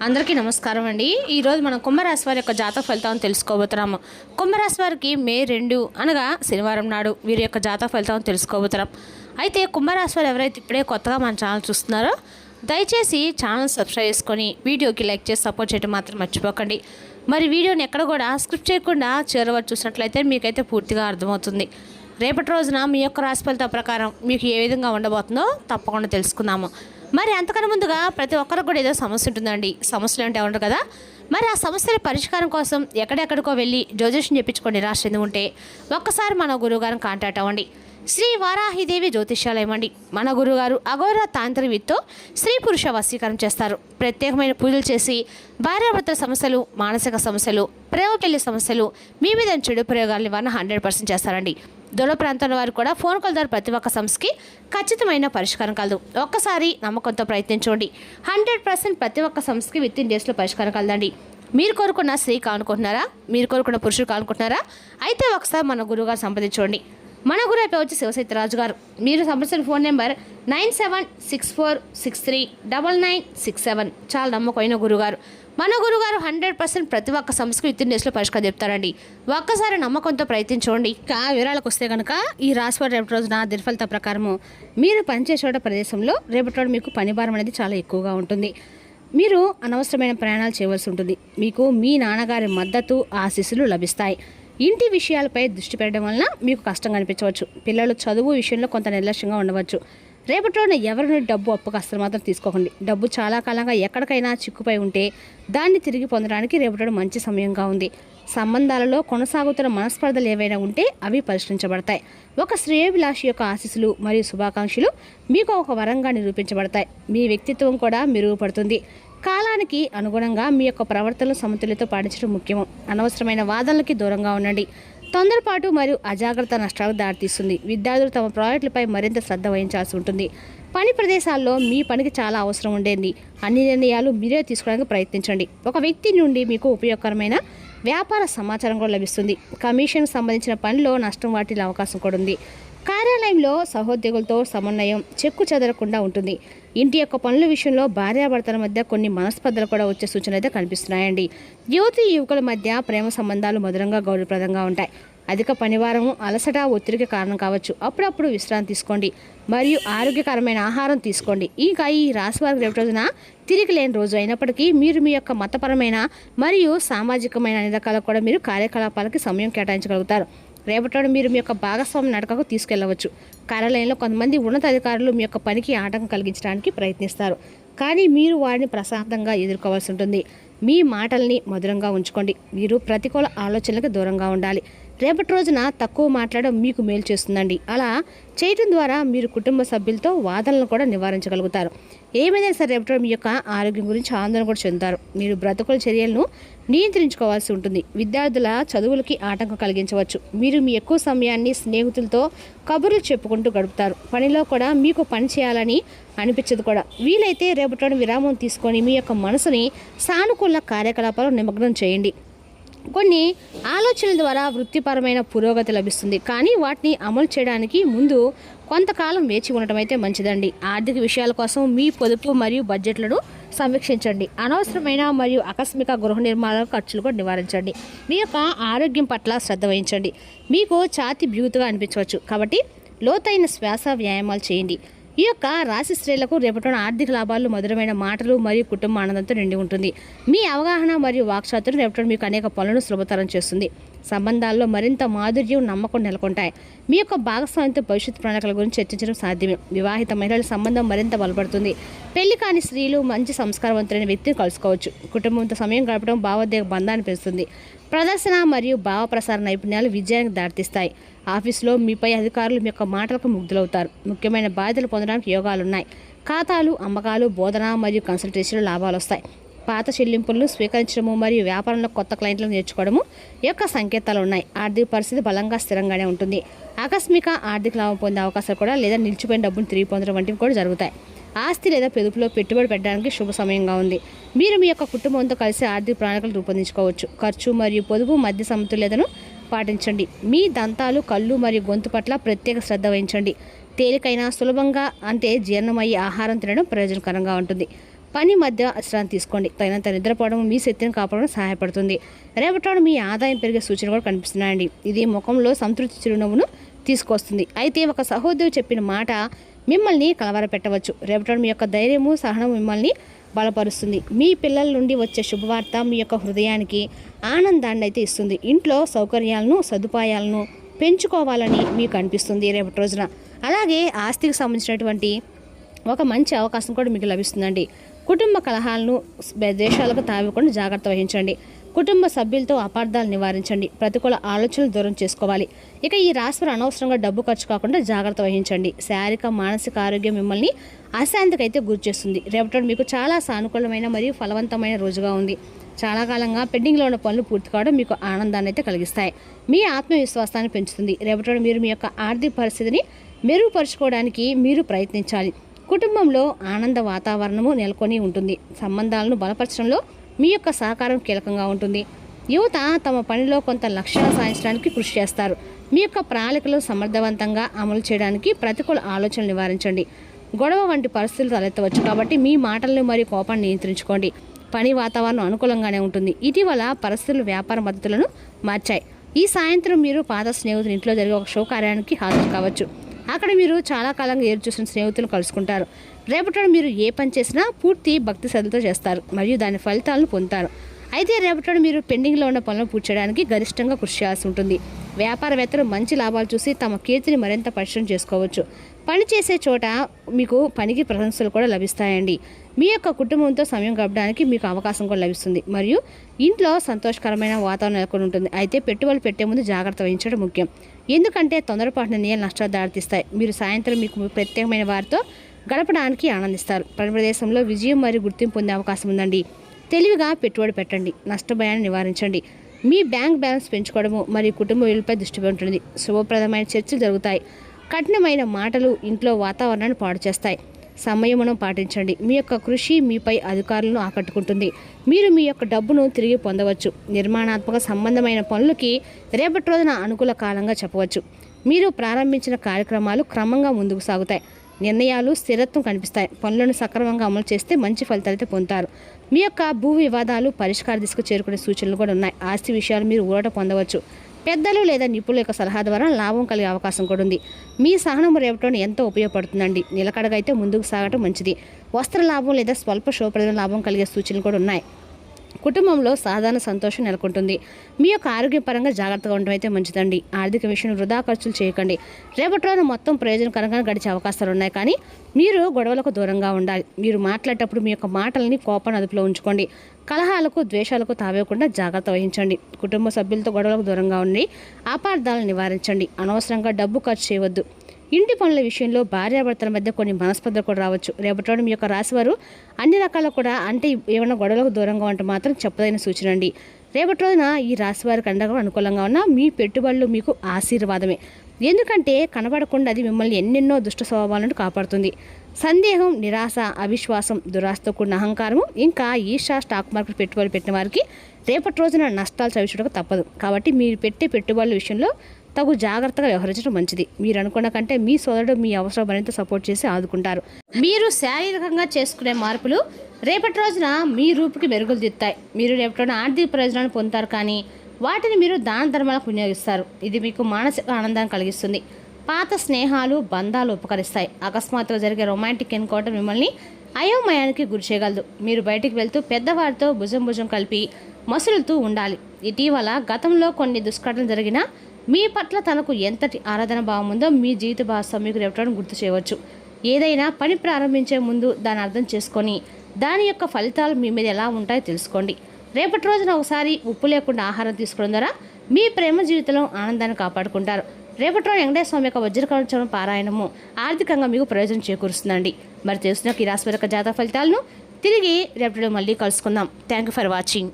అందరికీ నమస్కారం అండి. ఈరోజు మనం కుంభరాశి వారి యొక్క జాతక ఫలితాలను తెలుసుకోబోతున్నాము. కుంభరాశి వారికి మే 2 అనగా శనివారం నాడు వీరి యొక్క జాతక ఫలితాలను తెలుసుకోబోతున్నాం. అయితే కుంభరాశి వారు ఎవరైతే ఇప్పుడే కొత్తగా మన ఛానల్ చూస్తున్నారో దయచేసి ఛానల్ సబ్స్క్రైబ్ చేసుకొని వీడియోకి లైక్ చేసి సపోర్ట్ చేయడం మాత్రం మర్చిపోకండి. మరి వీడియోని ఎక్కడ కూడా స్క్రిప్ట్ చేయకుండా చివరి చూసినట్లయితే మీకైతే పూర్తిగా అర్థమవుతుంది. రేపటి రోజున మీ యొక్క రాశి ఫలితాల ప్రకారం మీకు ఏ విధంగా ఉండబోతుందో తప్పకుండా తెలుసుకుందాము. మరి అంతకన్నా ముందుగా ప్రతి ఒక్కరికి కూడా ఏదో సమస్య ఉంటుందండి. సమస్యలు అంటే ఉంటారు కదా. మరి ఆ సమస్యల పరిష్కారం కోసం ఎక్కడెక్కడికో వెళ్ళి జ్యోతిష్యం చెప్పించుకొని రాసి చెంది ఉంటే ఒక్కసారి మన గురువుగారిని కాంటాక్ట్ అవ్వండి. శ్రీ వారాహిదేవి జ్యోతిష్యాలయం అండి. మన గురువుగారు అఘోర తాంత్రికతో స్త్రీ పురుష వశీకరణ చేస్తారు. ప్రత్యేకమైన పూజలు చేసి భార్యాభర్తల సమస్యలు, మానసిక సమస్యలు, ప్రేమ పెళ్లి సమస్యలు, మీ మీద చెడు ప్రయోగాల నివారణ 100% చేస్తారండి. దూర ప్రాంతాల వారు కూడా ఫోన్ కాల్ ద్వారా ప్రతి ఒక్క సమస్యకి ఖచ్చితమైన పరిష్కారం కలదు. ఒక్కసారి నమ్మకంతో ప్రయత్నించండి. 100% ప్రతి ఒక్క సమస్యకి విత్ ఇన్ డేస్లో పరిష్కారం కలదండి. మీరు కోరుకున్న స్త్రీ కానుకుంటున్నారా? మీరు కోరుకున్న పురుషుడు కానుకుంటున్నారా? అయితే ఒకసారి మన గురువుగారు సంప్రదించండి. మన గురువు అయిపోయి వచ్చి శివశక్తిరాజు గారు. మీరు సంప్రదించిన ఫోన్ నెంబర్ 9764639967. చాలా నమ్మకమైన గురుగారు. మన గురుగారు 100% ప్రతి ఒక్క సమస్యకు విత్ ఇన్ డేస్లో పరిష్కారం చెప్తారండి. ఒక్కసారి నమ్మకంతో ప్రయత్నించండి. ఇంకా వివరాలకు వస్తే కనుక ఈ రాశివారి రేపటి రోజున దినఫలిత ప్రకారము మీరు పనిచేసే ప్రదేశంలో రేపటి రోజు మీకు పని భారం అనేది చాలా ఎక్కువగా ఉంటుంది. మీరు అనవసరమైన ప్రయాణాలు చేయవలసి ఉంటుంది. మీకు మీ నాన్నగారి మద్దతు, ఆశీస్సులు లభిస్తాయి. ఇంటి విషయాలపై దృష్టి పెట్టడం వలన మీకు కష్టంగా అనిపించవచ్చు. పిల్లలు చదువు విషయంలో కొంత నిర్లక్ష్యంగా ఉండవచ్చు. రేపటి రోజున ఎవరిని డబ్బు అప్పుకు అస్సలు మాత్రం తీసుకోకండి. డబ్బు చాలా కాలంగా ఎక్కడికైనా చిక్కుపోయి ఉంటే దాన్ని తిరిగి పొందడానికి రేపటి మంచి సమయంగా ఉంది. సంబంధాలలో కొనసాగుతున్న మనస్పర్ధలు ఏవైనా ఉంటే అవి పరిష్కరించబడతాయి. ఒక శ్రేయోభిలాషి యొక్క ఆశీస్సులు మరియు శుభాకాంక్షలు మీకు ఒక వరంగా నిరూపించబడతాయి. మీ వ్యక్తిత్వం కూడా మెరుగుపడుతుంది. కాలానికి అనుగుణంగా మీ యొక్క ప్రవర్తనలు సమతుల్యతో పాటించడం ముఖ్యం. అనవసరమైన వాదనలకి దూరంగా ఉండండి. తొందరపాటు మరియు అజాగ్రత్త నష్టాలకు దారితీస్తుంది. విద్యార్థులు తమ ప్రాజెక్టులపై మరింత శ్రద్ధ వహించాల్సి ఉంటుంది. పని ప్రదేశాల్లో మీ పనికి చాలా అవసరం ఉండేది. అన్ని నిర్ణయాలు మీరే తీసుకోవడానికి ప్రయత్నించండి. ఒక వ్యక్తి నుండి మీకు ఉపయోగకరమైన వ్యాపార సమాచారం కూడా లభిస్తుంది. కమిషన్కు సంబంధించిన పనిలో నష్టం వాటిల్లే అవకాశం కూడా ఉంది. కార్యాలయంలో సహోద్యోగులతో సమన్వయం చెక్కు చెదరకుండా ఉంటుంది. ఇంటి యొక్క పనుల విషయంలో భార్యాభర్తల మధ్య కొన్ని మనస్పర్ధలు కూడా వచ్చే సూచనలు అయితే కనిపిస్తున్నాయండి. యువకుల మధ్య ప్రేమ సంబంధాలు మధురంగా గౌరవప్రదంగా ఉంటాయి. అధిక పనివారము, అలసట, ఒత్తిడికి కారణం కావచ్చు. అప్పుడప్పుడు విశ్రాంతి తీసుకోండి మరియు ఆరోగ్యకరమైన ఆహారం తీసుకోండి. ఇంకా ఈ రాశి వారికి రేపటి రోజున తిరిగి లేని రోజు అయినప్పటికీ మీరు మీ యొక్క మతపరమైన మరియు సామాజికమైన అన్ని రకాల కూడా మీరు కార్యకలాపాలకి సమయం కేటాయించగలుగుతారు. రేపటి మీరు మీ యొక్క భాగస్వామి నడకకు తీసుకెళ్లవచ్చు. కార్యాలయంలో కొంతమంది ఉన్నతాధికారులు మీ యొక్క పనికి ఆటంకం కలిగించడానికి ప్రయత్నిస్తారు, కానీ మీరు వారిని ప్రశాంతంగా ఎదుర్కోవాల్సి ఉంటుంది. మీ మాటల్ని మధురంగా ఉంచుకోండి. మీరు ప్రతికూల ఆలోచనలకు దూరంగా ఉండాలి. రేపటి రోజున తక్కువ మాట్లాడడం మీకు మేలు చేస్తుందండి. అలా చేయడం ద్వారా మీరు కుటుంబ సభ్యులతో వాదనలను కూడా నివారించగలుగుతారు. ఏమైనా సరే రేపటి మీ యొక్క ఆరోగ్యం గురించి ఆందోళన కూడా చెందుతారు. మీరు బ్రతుకుల చర్యలను నియంత్రించుకోవాల్సి ఉంటుంది. విద్యార్థుల చదువులకి ఆటంకం కలిగించవచ్చు. మీరు మీ ఎక్కువ సమయాన్ని స్నేహితులతో కబుర్లు చెప్పుకుంటూ గడుపుతారు. పనిలో కూడా మీకు పని చేయాలని అనిపించదు కూడా. వీలైతే రేపటి విరామం తీసుకొని మీ యొక్క మనసుని సానుకూల కార్యకలాపాలు నిమగ్నం చేయండి. కొన్ని ఆలోచనల ద్వారా వృత్తిపరమైన పురోగతి లభిస్తుంది, కానీ వాటిని అమలు చేయడానికి ముందు కొంతకాలం వేచి ఉండటం అయితే మంచిదండి. ఆర్థిక విషయాల కోసం మీ పొదుపు మరియు బడ్జెట్లను సమీక్షించండి. అనవసరమైన మరియు ఆకస్మిక గృహ నిర్మాణ ఖర్చులు కూడా నివారించండి. మీ యొక్క ఆరోగ్యం పట్ల శ్రద్ధ వహించండి. మీకు ఛాతీ బ్యూతుగా అనిపించవచ్చు, కాబట్టి లోతైన శ్వాస వ్యాయామాలు చేయండి. ఈ యొక్క రాశి స్త్రీలకు రేపటి ఆర్థిక లాభాలు, మధురమైన మాటలు మరియు కుటుంబ ఆనందంతో నిండి ఉంటుంది. మీ అవగాహన మరియు వాక్చాతుర్యం రేపటి మీకు అనేక పనులను సులభతరం చేస్తుంది. సంబంధాల్లో మరింత మాధుర్యం, నమ్మకం నెలకొంటాయి. మీ యొక్క భాగస్వామ్యంతో భవిష్యత్తు ప్రణాళికల గురించి చర్చించడం సాధ్యమే. వివాహిత మహిళల సంబంధం మరింత బలపడుతుంది. పెళ్లి కాని స్త్రీలు మంచి సంస్కారవంతులైన వ్యక్తిని కలుసుకోవచ్చు. కుటుంబంతో సమయం గడపడం భావోద్వేగ బంధాన్ని పెంచుతుంది. ప్రదర్శన మరియు భావ ప్రసార నైపుణ్యాలు విజయానికి దారితీస్తాయి. ఆఫీసులో మీపై అధికారులు మీ యొక్క మాటలకు ముగ్ధులవుతారు. ముఖ్యమైన బాధ్యతలు పొందడానికి యోగాలున్నాయి. ఖాతాలు, అమ్మకాలు, బోధన మరియు కన్సల్టేషన్లు లాభాలు వస్తాయి. పాత చెల్లింపులను స్వీకరించడము మరియు వ్యాపారంలో కొత్త క్లయింట్లను నేర్చుకోవడము యొక్క సంకేతాలు ఉన్నాయి. ఆర్థిక పరిస్థితి బలంగా స్థిరంగానే ఉంటుంది. ఆకస్మిక ఆర్థిక లాభం పొందే అవకాశాలు కూడా లేదా నిలిచిపోయిన డబ్బును తిరిగి పొందడం వంటివి కూడా జరుగుతాయి. ఆస్తి లేదా పొదుపులో పెట్టుబడి పెట్టడానికి శుభ సమయంగా ఉంది. మీరు మీ యొక్క కుటుంబంతో కలిసి ఆర్థిక ప్రణాళికలు రూపొందించుకోవచ్చు. ఖర్చు మరియు పొదుపు మధ్య సమతుల్యతను పాటించండి. మీ దంతాలు, కళ్ళు మరియు గొంతు పట్ల ప్రత్యేక శ్రద్ధ వహించండి. తేలికైన, సులభంగా జీర్ణమయ్యే ఆహారం తినడం ప్రయోజనకరంగా ఉంటుంది. పని మధ్య విశ్రాంతి తీసుకోండి. తగినంత నిద్రపోవడం మీ శక్తిని కాపాడడం సహాయపడుతుంది. రేపటి రోజున మీ ఆదాయం పెరిగే సూచనలు కూడా కనిపిస్తున్నాయండి. ఇది ముఖంలో సంతృప్తి చిరునవ్వును తీసుకొస్తుంది. అయితే ఒక సహోదరు చెప్పిన మాట మిమ్మల్ని కలవరపెట్టవచ్చు. రేపటి రోజు మీ యొక్క ధైర్యము సహనం మిమ్మల్ని బలపరుస్తుంది. మీ పిల్లల నుండి వచ్చే శుభవార్త మీ యొక్క హృదయానికి ఆనందాన్ని అయితే ఇస్తుంది. ఇంట్లో సౌకర్యాలను సదుపాయాలను పెంచుకోవాలని మీకు అనిపిస్తుంది రేపటి రోజున. అలాగే ఆస్తికి సంబంధించినటువంటి ఒక మంచి అవకాశం కూడా మీకు లభిస్తుందండి. కుటుంబ కలహాలను దేశాలకు తావికుండా జాగ్రత్త వహించండి. కుటుంబ సభ్యులతో అపార్థాలు నివారించండి. ప్రతికూల ఆలోచనలు దూరం చేసుకోవాలి. ఇక ఈ రాశివారు అనవసరంగా డబ్బు ఖర్చు కాకుండా జాగ్రత్త వహించండి. శారీరక మానసిక ఆరోగ్యం మిమ్మల్ని అశాంతికి అయితే గురి చేస్తుంది. రేపటి మీకు చాలా సానుకూలమైన మరియు ఫలవంతమైన రోజుగా ఉంది. చాలా కాలంగా పెండింగ్లో ఉన్న పనులు పూర్తి కావడం మీకు ఆనందాన్ని అయితే కలిగిస్తాయి. మీ ఆత్మవిశ్వాసాన్ని పెంచుతుంది. రేపటి మీరు మీ యొక్క ఆర్థిక పరిస్థితిని మెరుగుపరుచుకోవడానికి మీరు ప్రయత్నించాలి. కుటుంబంలో ఆనంద వాతావరణము నెలకొని ఉంటుంది. సంబంధాలను బలపరచడంలో మీ యొక్క సహకారం కీలకంగా ఉంటుంది. యువత తమ పనిలో కొంత లక్ష్యాలు సాధించడానికి కృషి చేస్తారు. మీ యొక్క ప్రణాళికలు సమర్థవంతంగా అమలు చేయడానికి ప్రతికూల ఆలోచనలు నివారించండి. గొడవ వంటి పరిస్థితులు తలెత్తవచ్చు కాబట్టి మీ మాటలను మరియు కోపాన్ని నియంత్రించుకోండి. పని వాతావరణం అనుకూలంగానే ఉంటుంది. ఇటీవల పరిస్థితులు వ్యాపార మద్దతులను మార్చాయి. ఈ సాయంత్రం మీరు పాత స్నేహితులు ఇంట్లో జరిగే ఒక శుభకార్యానికి హాజరు కావచ్చు. అక్కడ మీరు చాలా కాలంగా ఎదురు చూసిన స్నేహితులను కలుసుకుంటారు. రేపటి మీరు ఏ పని చేసినా పూర్తి భక్తి శ్రద్ధతో చేస్తారు మరియు దాని ఫలితాలను పొందుతారు. అయితే రేపటి మీరు పెండింగ్లో ఉన్న పనులను పూర్తి చేయడానికి గరిష్టంగా కృషి చేయాల్సి ఉంటుంది. వ్యాపారవేత్తలు మంచి లాభాలు చూసి తమ కీర్తిని మరింత పరిశ్రమ చేసుకోవచ్చు. పని చేసే చోట మీకు పనికి ప్రశంసలు కూడా లభిస్తాయండి. మీ యొక్క కుటుంబంతో సమయం గడపడానికి మీకు అవకాశం కూడా లభిస్తుంది మరియు ఇంట్లో సంతోషకరమైన వాతావరణం నెలకొని ఉంటుంది. అయితే పెట్టుబడులు పెట్టే ముందు జాగ్రత్త వహించడం ముఖ్యం. ఎందుకంటే తొందరపాటు నిర్ణయాలు నష్టాలు దారితీస్తాయి. మీరు సాయంత్రం మీకు ప్రత్యేకమైన వారితో గడపడానికి ఆనందిస్తారు. పని ప్రదేశంలో విజయం మరియు గుర్తింపు పొందే అవకాశం ఉందండి. తెలివిగా పెట్టుబడి పెట్టండి. నష్టభయాన్ని నివారించండి. మీ బ్యాంక్ బ్యాలెన్స్ పెంచుకోవడము మరియు కుటుంబ విలువపై దృష్టి ఉంటుంది. శుభప్రదమైన చర్చలు జరుగుతాయి. కఠినమైన మాటలు ఇంట్లో వాతావరణాన్ని పాడు చేస్తాయి. సంయమనం పాటించండి. మీ యొక్క కృషి మీపై అధికారులను ఆకట్టుకుంటుంది. మీరు మీ యొక్క డబ్బును తిరిగి పొందవచ్చు. నిర్మాణాత్మక సంబంధమైన పనులకి రేపటి రోజున అనుకూల కాలంగా చెప్పవచ్చు. మీరు ప్రారంభించిన కార్యక్రమాలు క్రమంగా ముందుకు సాగుతాయి. నిర్ణయాలు స్థిరత్వం కనిపిస్తాయి. పనులను సక్రమంగా అమలు చేస్తే మంచి ఫలితాలైతే పొందుతారు. మీ యొక్క భూ వివాదాలు పరిష్కార దిశకు చేరుకునే సూచనలు కూడా ఉన్నాయి. ఆస్తి విషయాలు మీరు ఊరట పొందవచ్చు. పెద్దలు లేదా నిపుణుల యొక్క సలహా ద్వారా లాభం కలిగే అవకాశం కూడా ఉంది. మీ సహనం రేపటిని ఎంతో ఉపయోగపడుతుందండి. నిలకడగా అయితే ముందుకు సాగటం మంచిది. వస్త్ర లాభం లేదా స్వల్ప శుభప్రద లాభం కలిగే సూచనలు కూడా ఉన్నాయి. కుటుంబంలో సాధారణ సంతోషం నెలకొంటుంది. మీ యొక్క ఆరోగ్యపరంగా జాగ్రత్తగా ఉండడం అయితే మంచిదండి. ఆర్థిక విషయం వృధా ఖర్చులు చేయకండి. రేపటి రోజున మొత్తం ప్రయోజనకరంగా గడిచే అవకాశాలు ఉన్నాయి. కానీ మీరు గొడవలకు దూరంగా ఉండాలి. మీరు మాట్లాడేటప్పుడు మీ యొక్క మాటలని కోపాన్ని అదుపులో ఉంచుకోండి. కలహాలకు ద్వేషాలకు తావేయకుండా జాగ్రత్త వహించండి. కుటుంబ సభ్యులతో గొడవలకు దూరంగా ఉండి అపార్థాలను నివారించండి. అనవసరంగా డబ్బు ఖర్చు చేయవద్దు. ఇంటి పనుల విషయంలో భార్యాభర్తల మధ్య కొన్ని మనస్పర్ధలు కూడా రావచ్చు. రేపటి మీ యొక్క రాశివారు అన్ని రకాల కూడా అంటే ఏమైనా గొడవలకు దూరంగా ఉంటే మాత్రం చెప్పదైన సూచన అండి. రేపటి రోజున ఈ రాశివారికి అండగా అనుకూలంగా ఉన్న మీ పెట్టుబడులు మీకు ఆశీర్వాదమే. ఎందుకంటే కనబడకుండా అది మిమ్మల్ని ఎన్నెన్నో దుష్ట స్వభావాలను కాపాడుతుంది. సందేహం, నిరాశ, అవిశ్వాసం, దురాశతో కూడిన అహంకారము ఇంకా ఈర్ష్య స్టాక్ మార్కెట్ పెట్టుబడులు పెట్టిన వారికి రేపటి రోజున నష్టాలు చవిచూడక తప్పదు. కాబట్టి మీరు పెట్టే పెట్టుబడుల విషయంలో తగు జాగ్రత్తగా వ్యవహరించడం మంచిది. మీరు అనుకున్న కంటే మీ సోదరుడు మీ అవసరం మరింత సపోర్ట్ చేసి ఆదుకుంటారు. మీరు శారీరకంగా చేసుకునే మార్పులు రేపటి రోజున మీ రూపుకి మెరుగులు దిద్దుతాయి. మీరు రేపటి రోజున ఆర్థిక ప్రయోజనాలు పొందుతారు, కానీ వాటిని మీరు దాన ధర్మాలకు వినియోగిస్తారు. ఇది మీకు మానసిక ఆనందాన్ని కలిగిస్తుంది. పాత స్నేహాలు, బంధాలు ఉపకరిస్తాయి. అకస్మాత్తుగా జరిగే రొమాంటిక్ ఎన్కౌంటర్ మిమ్మల్ని అయోమయానికి గురి చేయగలదు. మీరు బయటికి వెళ్తూ పెద్దవారితో భుజం కలిపి మసులుతూ ఉండాలి. ఇటీవల గతంలో కొన్ని దుష్ఘటనలు జరిగినా మీ పట్ల తనకు ఎంతటి ఆరాధన భావం ఉందో మీ జీవిత భాగస్వామికి రేపటి గుర్తు చేయవచ్చు. ఏదైనా పని ప్రారంభించే ముందు దాన్ని అర్థం చేసుకొని దాని యొక్క ఫలితాలు మీ మీద ఎలా ఉంటాయో తెలుసుకోండి. రేపటి రోజున ఒకసారి ఉప్పు లేకుండా ఆహారం తీసుకోవడం ద్వారా మీ ప్రేమ జీవితంలో ఆనందాన్ని కాపాడుకుంటారు. రేపటి రోజు వెంకటేశ్వర స్వామి యొక్క వజ్రకవచం పారాయణము ఆర్థికంగా మీకు ప్రయోజనం చేకూరుస్తుందండి. మరి తెలుసుకున్న ఈ రాశి యొక్క జాతక ఫలితాలను తిరిగి రేపటి మళ్ళీ కలుసుకుందాం. Thank you for watching.